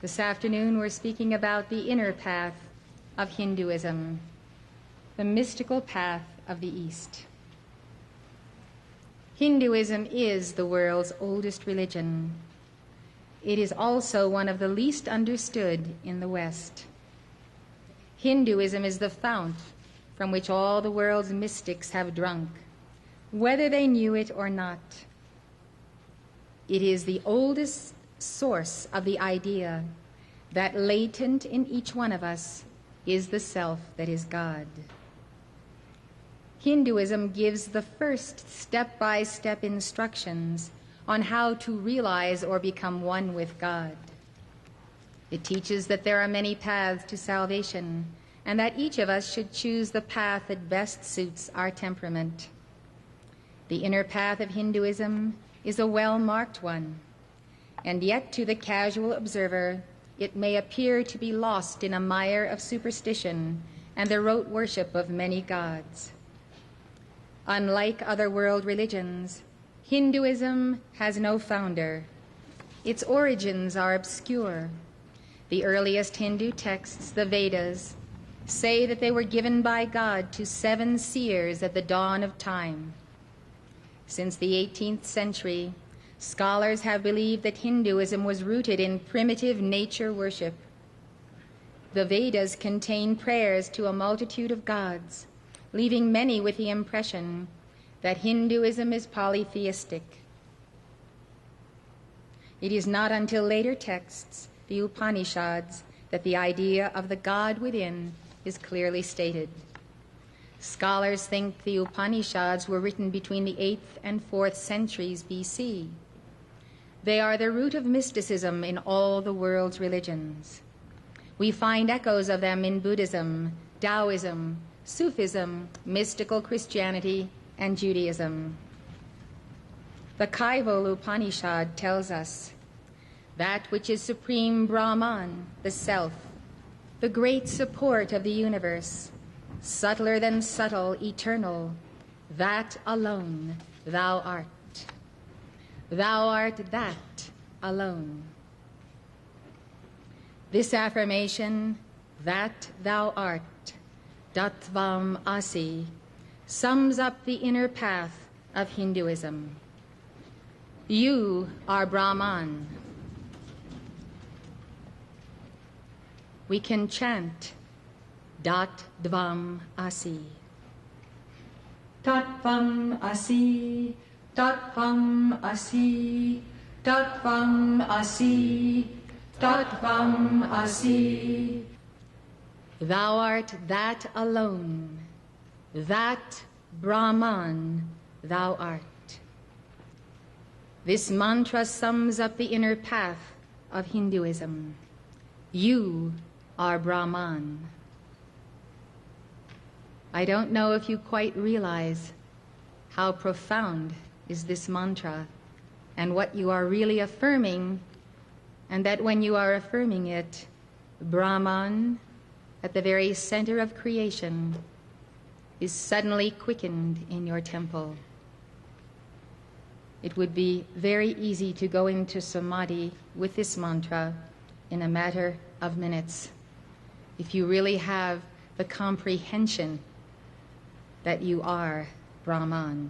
This afternoon we're speaking about the inner path of Hinduism, the mystical path of the East. Hinduism is the world's oldest religion. It is also one of the least understood in the West. Hinduism is the fount from which all the world's mystics have drunk, whether they knew it or not. It is the oldest source of the idea that latent in each one of us is the self that is God. Hinduism gives the first step-by-step instructions on how to realize or become one with God. It teaches that there are many paths to salvation and that each of us should choose the path that best suits our temperament. The inner path of Hinduism is a well-marked one, and yet to the casual observer it may appear to be lost in a mire of superstition and the rote worship of many gods. Unlike other world religions, Hinduism has no founder. Its origins are obscure. The earliest Hindu texts, the Vedas, say that they were given by God to 7 seers at the dawn of time. Since the 18th century, scholars have believed that Hinduism was rooted in primitive nature worship. The Vedas contain prayers to a multitude of gods, leaving many with the impression that Hinduism is polytheistic. It is not until later texts, the Upanishads, that the idea of the God within is clearly stated. Scholars think the Upanishads were written between the 8th and 4th centuries BC. They are the root of mysticism in all the world's religions. We find echoes of them in Buddhism, Taoism, Sufism, mystical Christianity, and Judaism. The Kaival Upanishad tells us that which is supreme Brahman, the self, the great support of the universe, subtler than subtle, eternal, that alone thou art. Thou art that alone. This affirmation, that thou art, Tattvam Asi, sums up the inner path of Hinduism. You are Brahman. We can chant Tattvam Asi. Tattvam Asi, Tattvam Asi, Tattvam Asi, Tattvam Asi. Thou art that alone, that Brahman thou art. This mantra sums up the inner path of Hinduism. You are Brahman. I don't know if you quite realize how profound is this mantra and what you are really affirming, and that when you are affirming it, Brahman, at the very center of creation, is suddenly quickened in your temple. It would be very easy to go into samadhi with this mantra in a matter of minutes if you really have the comprehension that you are Brahman.